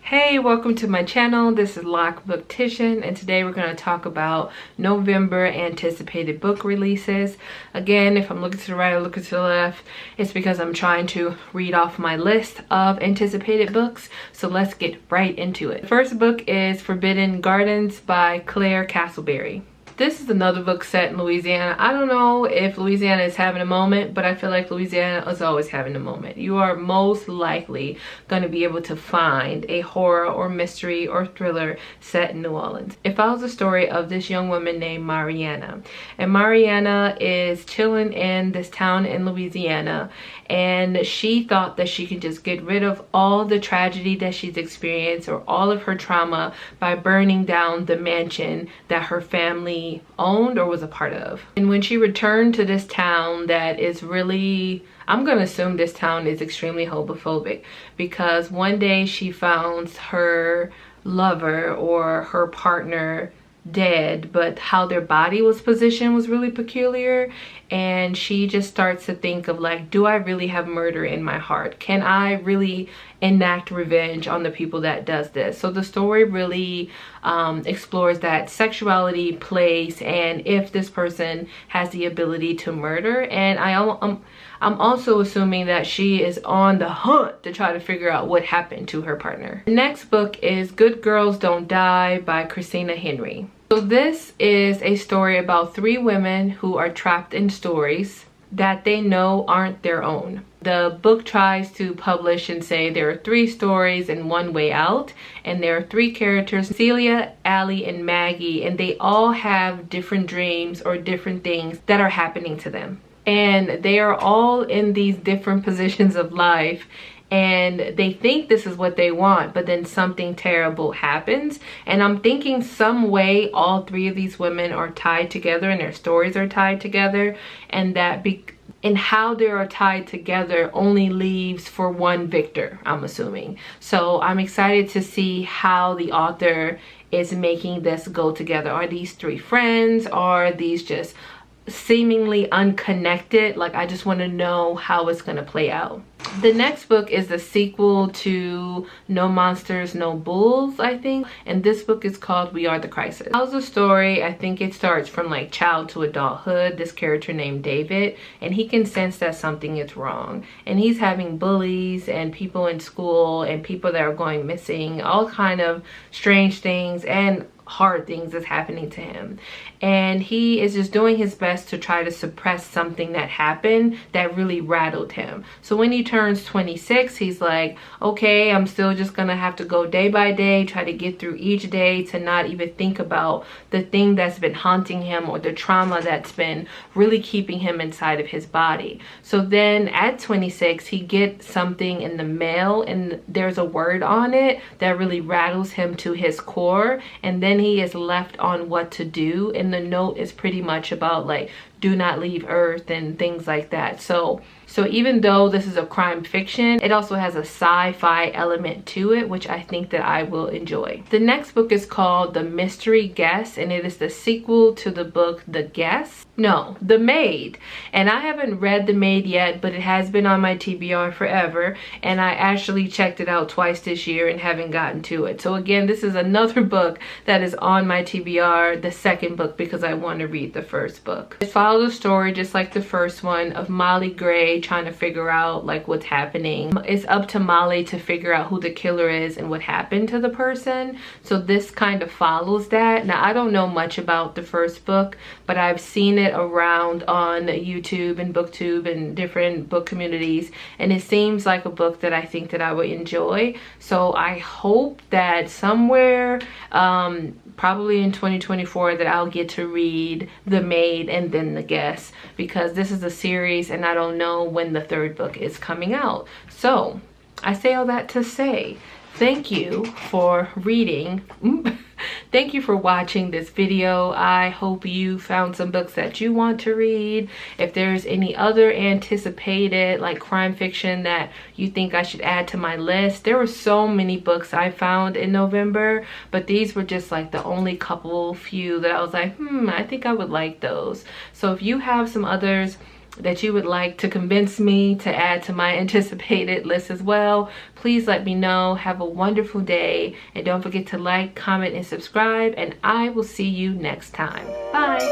Hey, welcome to my channel. This is Loc'D and today we're going to talk about November anticipated book releases. Again, if I'm looking to the right or looking to the left, it's because I'm trying to read off my list of anticipated books. So let's get right into it. The first book is Forbidden Gardens by Claire Castleberry. This is another book set in Louisiana. I don't know if Louisiana is having a moment, but I feel like Louisiana is always having a moment. You are most likely going to be able to find a horror or mystery or thriller set in New Orleans. It follows the story of this young woman named Mariana. And Mariana is chilling in this town in Louisiana, and she thought that she could just get rid of all the tragedy that she's experienced or all of her trauma by burning down the mansion that her family owned or was a part of. And when she returned to this town that is really, I'm gonna assume this town is extremely homophobic, because one day she found her lover or her partner dead, but how their body was positioned was really peculiar, and she just starts to think of like, do I really have murder in my heart? Can I really enact revenge on the people that does this? So the story really explores that sexuality, place, and if this person has the ability to murder. And I'm also assuming that she is on the hunt to try to figure out what happened to her partner. The next book is Good Girls Don't Die by Christina Henry. So this is a story about three women who are trapped in stories that they know aren't their own. The book tries to publish and say there are three stories and one way out, and there are three characters, Celia, Allie, and Maggie, and they all have different dreams or different things that are happening to them. And they are all in these different positions of life, and they think this is what they want, but then something terrible happens. And I'm thinking some way all three of these women are tied together and their stories are tied together, and that and how they are tied together only leaves for one victor, I'm assuming. So I'm excited to see how the author is making this go together. Are these three friends? Are these just seemingly unconnected? Like, I just want to know how it's going to play out. The next book is the sequel to No Monsters, No Bulls, I think. And this book is called We Are the Crisis. It tells a story, I think it starts from like child to adulthood. This character named David, and he can sense that something is wrong. And he's having bullies and people in school and people that are going missing, all kind of strange things and hard things is happening to him, and he is just doing his best to try to suppress something that happened that really rattled him. So when he turns 26, he's like, okay, I'm still just gonna have to go day by day, try to get through each day to not even think about the thing that's been haunting him or the trauma that's been really keeping him inside of his body. So then at 26, he gets something in the mail, and there's a word on it that really rattles him to his core, and then he is left on what to do. And the note is pretty much about like, do not leave Earth and things like that. So even though this is a crime fiction, it also has a sci-fi element to it, which I think that I will enjoy. The next book is called The Mystery Guest, and it is the sequel to the book The Guest. No, The Maid. And I haven't read The Maid yet, but it has been on my TBR forever, and I actually checked it out twice this year and haven't gotten to it. So again, this is another book that is on my TBR, the second book, because I want to read the first book. It follows a story just like the first one of Molly Gray trying to figure out like what's happening. It's up to Molly to figure out who the killer is and what happened to the person. So this kind of follows that. Now, I don't know much about the first book, but I've seen it around on YouTube and BookTube and different book communities, and it seems like a book that I think that I would enjoy. So I hope that somewhere probably in 2024 that I'll get to read The Maid and then The Guest, because this is a series and I don't know when the third book is coming out. So I say all that to say thank you for reading. Thank you for watching this video. I hope you found some books that you want to read. If there's any other anticipated like crime fiction that you think I should add to my list, there were so many books I found in November, but these were just like the only few that I was like, I think I would like those. So if you have some others that you would like to convince me to add to my anticipated list as well, please let me know. Have a wonderful day, and don't forget to like, comment, and subscribe, and I will see you next time. Bye.